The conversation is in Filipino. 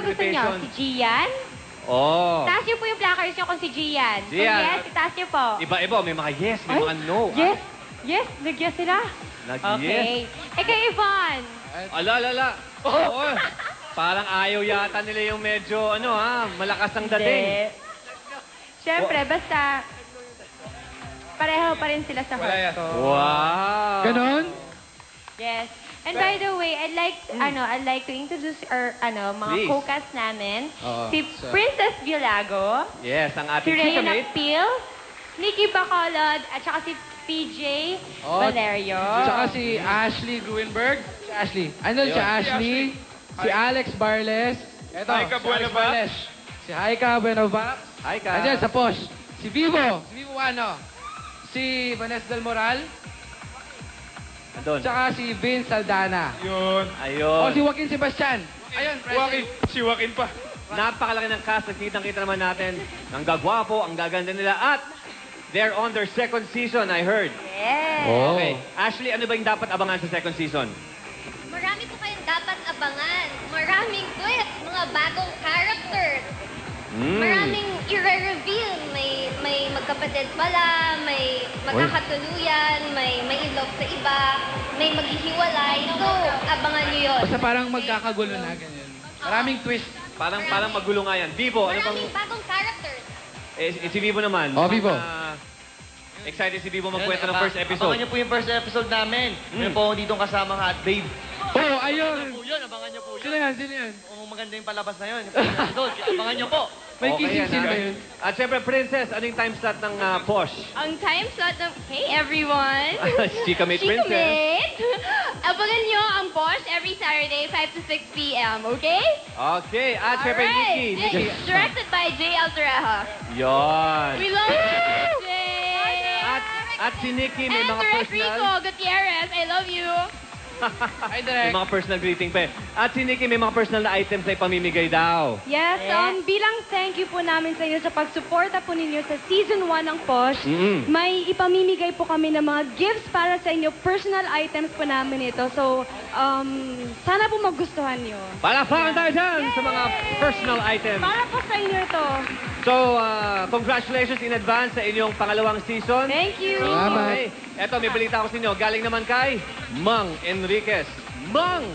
gusto nyo? Si Gian? Oh. Taas niyo po yung placards nyo kung si Gian. Kung Gian. yes, itaas niyo po. Iba-iba. May mga yes, may Ay, mga no. Yes. Yes, nag-yes sila. Nag-yes. Okay. Eh, kay Yvonne. Ala. Oo. Parang ayaw yata nila yung medyo, malakas ang dating. Siyempre, basta pareho pa rin sila sa heart ko. Wow. Ganon? Yes. And by the way, I'd like to introduce our mga Please. co-cast namin. Oo. Si Princess Villago, Yes, ang si ating Rhea chickamate. Nakpil, Nikki Bacolod, at saka si PJ Valerio. Tsaka si Ashley Gruenberg. Si Ashley. Ano Ayun. si Ashley? Si Alex Barles. Eto, Haika si Alex Buenovac. Barles. Si Haika Buenovac. Hi, Ka. Andiyan sa Posh. Si Vivo. Si Vivo ano? Si Vanessa Del Moral. Andun. Tsaka si Vince Saldana. Yun. Ayun. O si Joaquin Sebastian. Ayun, Joaquin. Si Joaquin pa. Napakalaki ng cast. Nakitang-kita naman natin. Ang gagwapo, ang gaganda nila. At they're on their second season, I heard. Yes. Oh. Okay. Ashley, ano ba yung dapat abangan sa second season? Marami po kayong dapat abangan. Maraming twist, mga bagong characters. Maraming i-reveal. May magkapatid pala, may magkakatuluyan, may ilog sa iba, may maghihiwalay. So, abangan nyo yun. Basta parang magkakagulo na, ganyan. Maraming twist. Parang magulo nga yan. Vivo, ano bang... Maraming bagong characters. Si Vivo naman. Oh, Vivo. Excited si Vivo magkwento ng first episode. Abangan niyo po yung first episode namin. Meron po akong ditong kasama Hot Babe. Oh, ayun! Po yun, abangan niyo po Sino yun. yan? Sino yan? Kung maganda yung palabas na yun, yung first episode, abangan niyo po. May Okay kissing yan, scene ha? ba yun? At syempre, Princess, ano yung time slot ng Posh? Ang time slot ng... Hey, everyone! Chickamate Princess. Chickamate! Abangan nyo ang Bosch every Saturday, 5 to 6 p.m., okay? Okay. At syempre, Nikki. Nikki. Directed by Jay Altareja. Yon. We love you, Jay! At si Nikki, may And mga Direct personal... Rico Gutierrez, I love you! Ay, May direct. mga personal greeting pa eh. At si Nikki, may mga personal na items na ipamimigay daw. Yes, bilang thank you po namin sa inyo sa pagsuporta po ninyo sa Season 1 ng Posh, may ipamimigay po kami ng mga gifts para sa inyo, personal items po namin ito. So, sana po magustuhan nyo. Palakpakan tayo dyan sa mga personal items. Para po sa inyo ito. So, congratulations in advance sa inyong pangalawang season. Thank you. Salamat. Okay. Eto, may balita ako sa inyo. Galing naman kay Mang Enriquez. Mang!